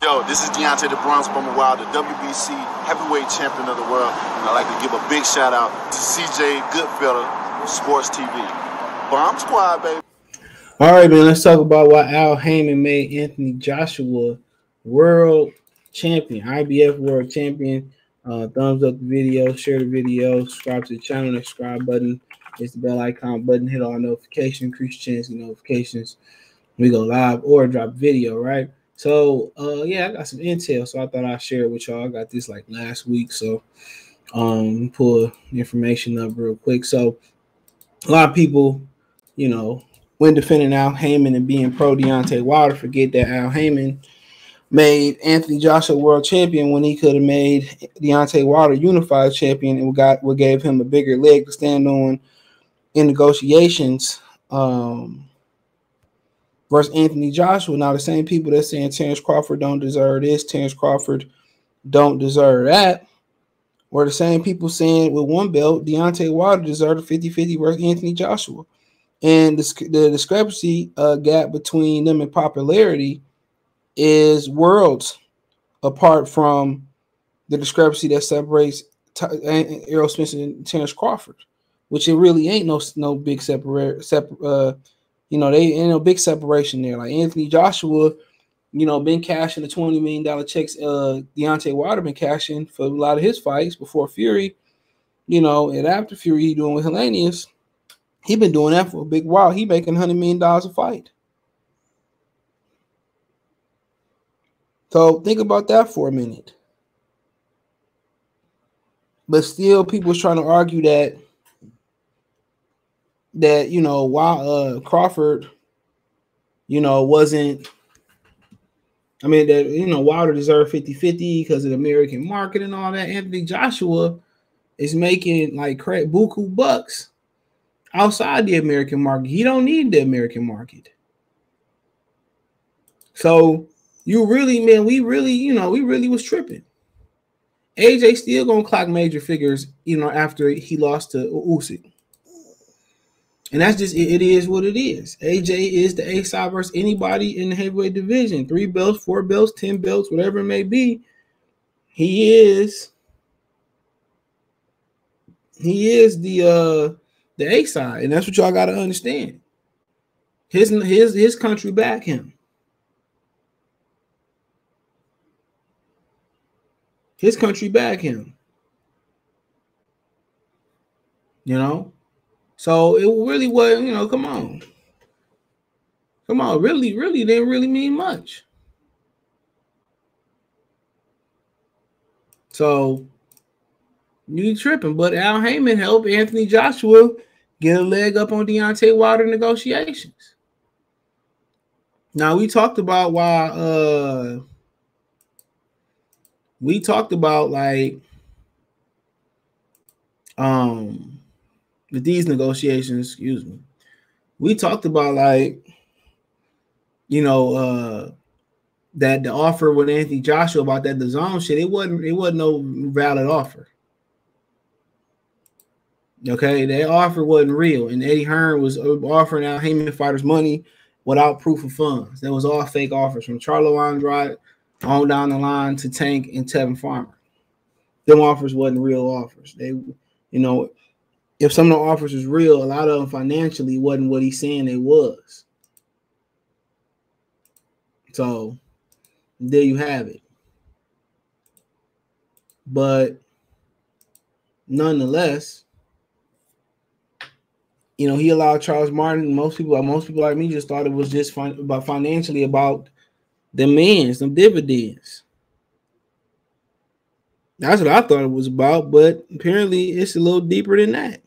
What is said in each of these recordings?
Yo, this is Deontay the Bronx Bummer Wild, the WBC heavyweight champion of the world. And I'd like to give a big shout out to CJ Goodfellow, Sports TV. Bomb Squad, baby. All right, man, let's talk about why Al Haymon made Anthony Joshua world champion, IBF world champion. Thumbs up the video, share the video, subscribe to the channel, the subscribe button, hit the bell icon button, hit all notifications, increase chance of notifications. We go live or drop video, right? So, yeah, I got some intel, so I thought I'd share it with y'all. I got this like last week, so pull information up real quick. So, a lot of people, you know, when defending Al Haymon and being pro Deontay Wilder, forget that Al Haymon made Anthony Joshua world champion when he could have made Deontay Wilder unified champion and what gave him a bigger leg to stand on in negotiations. Versus Anthony Joshua. Now, the same people that's saying Terrence Crawford don't deserve this, Terrence Crawford don't deserve that, were the same people saying with one belt, Deontay Wilder deserved a 50-50 versus Anthony Joshua. And the discrepancy gap between them in popularity is worlds apart from the discrepancy that separates Errol Spence and Terrence Crawford, which it really ain't no big you know, they ain't no big separation there. Like Anthony Joshua, you know, been cashing the $20 million checks. Deontay Wilder been cashing for a lot of his fights before Fury, you know, and after Fury he doing with Hellenius. He been doing that for a big while. He making $100 million a fight. So think about that for a minute. But still, people's trying to argue that you know, while Crawford, you know, wasn't, I mean, that, you know, Wilder deserved 50-50 because of the American market and all that. Anthony Joshua is making like buku bucks outside the American market. He don't need the American market. So you really, man, we really was tripping. AJ still gonna clock major figures, you know, after he lost to Usyk. And that's just, it is what it is. AJ is the A-side versus anybody in the heavyweight division. 3 belts, 4 belts, 10 belts, whatever it may be. He is the A-side. And that's what y'all got to understand. His country back him. His country back him. You know? So it really was, you know, come on. Really didn't really mean much. So you tripping, but Al Haymon helped Anthony Joshua get a leg up on Deontay Wilder negotiations. Now we talked about why with these negotiations, excuse me, we talked about like, you know, that the offer with Anthony Joshua about that DAZN shit, it wasn't no valid offer. Okay, that offer wasn't real, and Eddie Hearn was offering Al Haymon fighters money without proof of funds. That was all fake offers from Charlo Andrade on down the line to Tank and Tevin Farmer. Them offers wasn't real offers. They, you know, if some of the offers was real, a lot of them financially wasn't what he's saying they was. So there you have it. But nonetheless, you know, he allowed Charles Martin. Most people like me just thought it was just about financially about the mans, them dividends. That's what I thought it was about, but apparently it's a little deeper than that.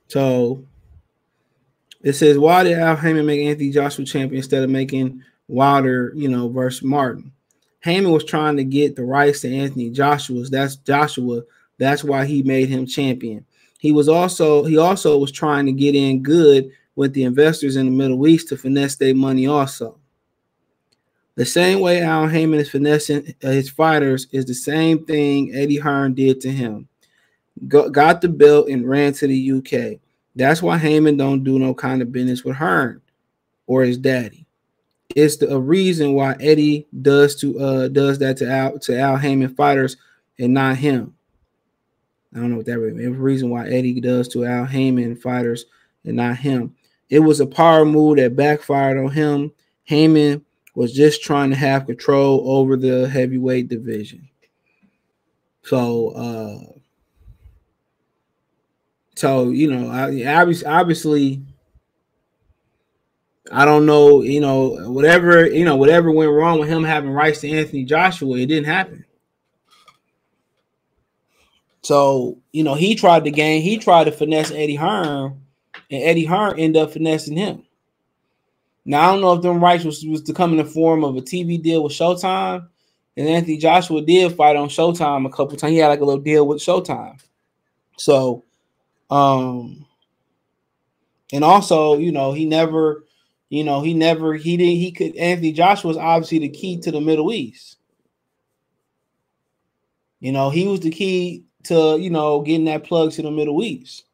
So it says, why did Al Haymon make Anthony Joshua champion instead of making Wilder, you know, versus Martin? Haymon was trying to get the rights to Anthony Joshua's. That's Joshua. That's why he made him champion. He also was trying to get in good with the investors in the Middle East to finesse their money also. The same way Al Haymon is finessing his fighters is the same thing Eddie Hearn did to him. Got the belt and ran to the UK. That's why Haymon don't do no kind of business with Hearn or his daddy. it's a reason why Eddie does that to Al Haymon fighters and not him. I don't know what that means. It's a reason why Eddie does to Al Haymon fighters and not him. It was a power move that backfired on him. Haymon was just trying to have control over the heavyweight division. So you know, obviously, I don't know, you know, whatever went wrong with him having rights to Anthony Joshua, it didn't happen. So, you know, he tried to finesse Eddie Hearn, and Eddie Hearn ended up finessing him. Now, I don't know if them rights was to come in the form of a TV deal with Showtime, and Anthony Joshua did fight on Showtime a couple times. He had like a little deal with Showtime. So, and also, you know, Anthony Joshua was obviously the key to the Middle East. You know, he was the key to, you know, getting that plug to the Middle East.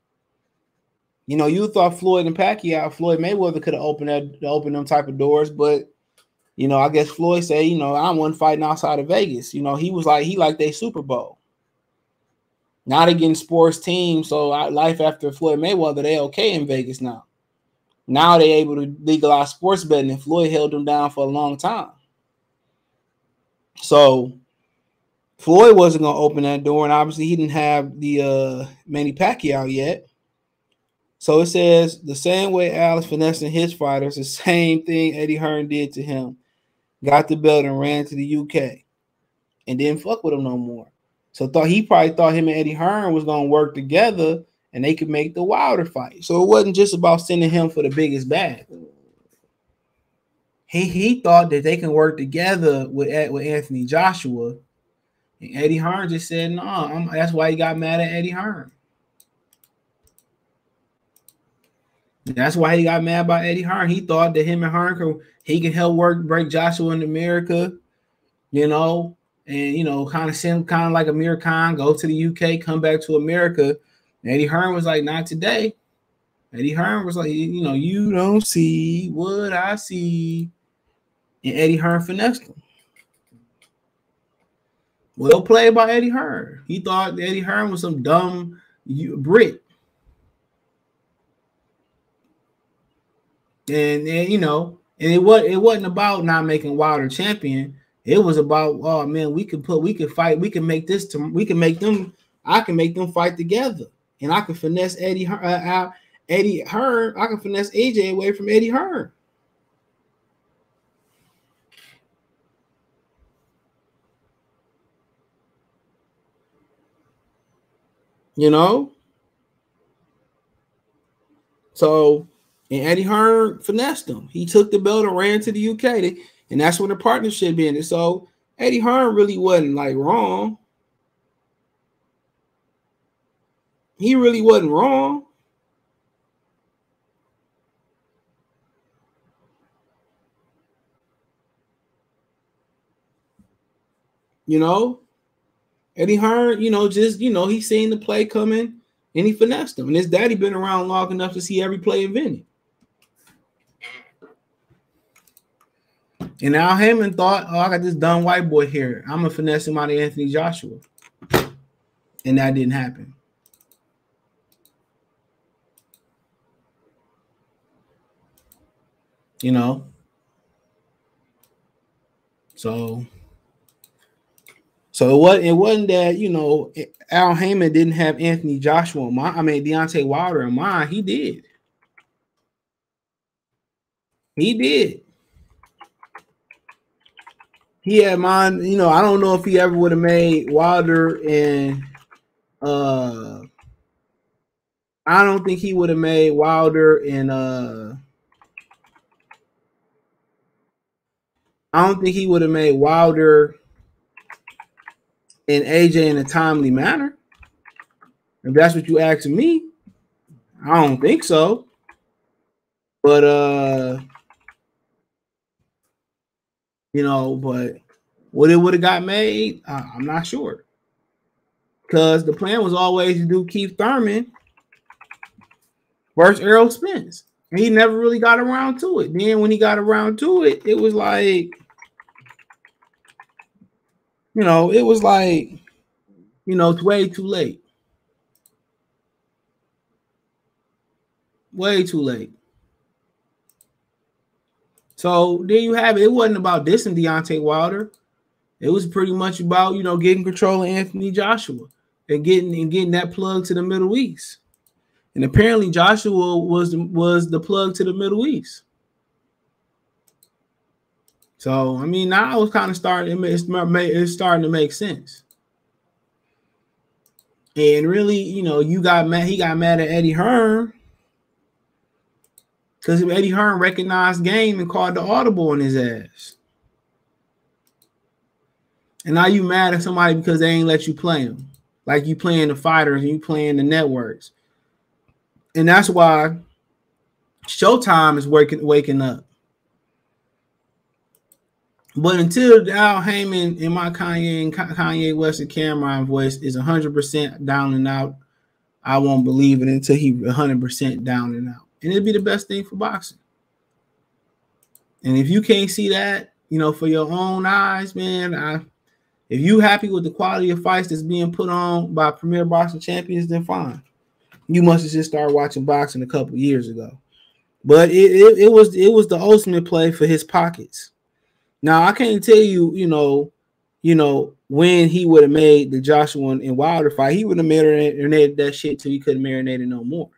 You know, you thought Floyd Mayweather could have opened them type of doors, but, you know, I guess Floyd said, you know, I wasn't fighting outside of Vegas. You know, he liked their Super Bowl. Now they're getting sports teams, so life after Floyd Mayweather, they okay in Vegas now. Now they're able to legalize sports betting, and Floyd held them down for a long time. So Floyd wasn't going to open that door, and obviously he didn't have the Manny Pacquiao yet. So it says, the same way Al is finessing his fighters, the same thing Eddie Hearn did to him. Got the belt and ran to the UK and didn't fuck with him no more. So he probably thought him and Eddie Hearn was going to work together and they could make the Wilder fight. So it wasn't just about sending him for the biggest bag. He thought that they can work together with Anthony Joshua. And Eddie Hearn just said, no, that's why he got mad at Eddie Hearn. That's why he got mad by Eddie Hearn. He thought that him and Hearn can help break Joshua into America, you know, and, you know, kind of send kind of like Amir Khan, go to the UK, come back to America. And Eddie Hearn was like, not today. Eddie Hearn was like, you know, you don't see what I see. And Eddie Hearn finessed him. Well played by Eddie Hearn. He thought Eddie Hearn was some dumb Brit. And you know, and it wasn't about not making Wilder champion. It was about, oh man, I can make them fight together, and I can finesse Eddie Hearn. I can finesse AJ away from Eddie Hearn. You know, so. And Eddie Hearn finessed him. He took the belt and ran to the UK. And that's when the partnership ended. So Eddie Hearn really wasn't like wrong. He really wasn't wrong. You know, Eddie Hearn, you know, just, you know, he seen the play coming and he finessed him. And his daddy been around long enough to see every play invented. And Al Haymon thought, oh, I got this dumb white boy here. I'm going to finesse him out of Anthony Joshua. And that didn't happen. You know? So it wasn't that, you know, Al Haymon didn't have Anthony Joshua in mind. I mean, Deontay Wilder in mind. He did. He did. He had mine, you know, I don't know if he ever would have made Wilder and I don't think he would have made Wilder and I don't think he would have made Wilder and AJ in a timely manner. If that's what you asking me, I don't think so. But you know, but what it would have got made, I'm not sure. Because the plan was always to do Keith Thurman versus Errol Spence. He never really got around to it. Then when he got around to it, it was like, it's way too late. Way too late. So there you have it. It wasn't about dissing Deontay Wilder. It was pretty much about, getting control of Anthony Joshua and getting that plug to the Middle East. And apparently Joshua was the plug to the Middle East. So, I mean, now it's kind of it's starting to make sense. And really, he got mad at Eddie Hearn because Eddie Hearn recognized game and called the audible on his ass. And now you mad at somebody because they ain't let you play them. Like you playing the fighters and you playing the networks. And that's why Showtime is waking up. But until Al Haymon and my Kanye West and Cameron voice is 100% down and out, I won't believe it until he 100% down and out. And it'd be the best thing for boxing. And if you can't see that, for your own eyes, man, if you happy with the quality of fights that's being put on by premier boxing champions, then fine. You must have just started watching boxing a couple years ago. But it was the ultimate play for his pockets. Now I can't tell you, when he would have made the Joshua and Wilder fight, he would have marinated that shit till he couldn't marinate it no more.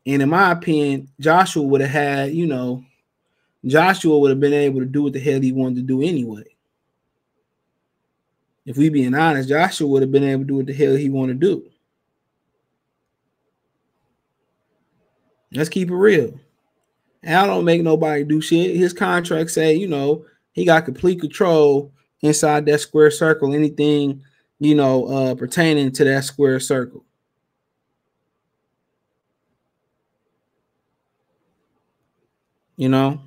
And in my opinion, Joshua would have had, Joshua would have been able to do what the hell he wanted to do anyway. If we being honest, Joshua would have been able to do what the hell he wanted to do. Let's keep it real. Al don't make nobody do shit. His contract say, he got complete control inside that square circle. Anything, pertaining to that square circle. But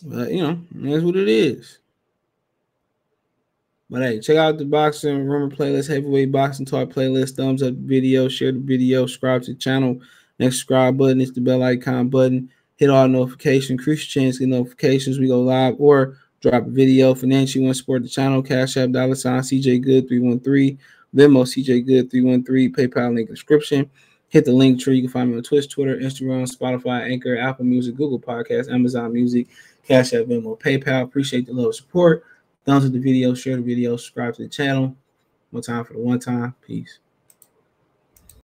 that's what it is. But hey, check out the Boxing Rumor playlist, Heavyweight Boxing Talk playlist. Thumbs up the video, share the video, subscribe to the channel. Next subscribe button is the bell icon button. Hit all notifications, increase your chance to get notifications. We go live or drop a video. Financially, you want to support the channel, Cash App, $ CJ Good 313, Venmo CJ Good 313, PayPal link in the description. Hit the link tree. You can find me on Twitch, Twitter, Instagram, Spotify, Anchor, Apple Music, Google Podcasts, Amazon Music, Cash App, Venmo, PayPal. Appreciate the love and support. Thumbs up the video, share the video, subscribe to the channel. One time for the one time. Peace.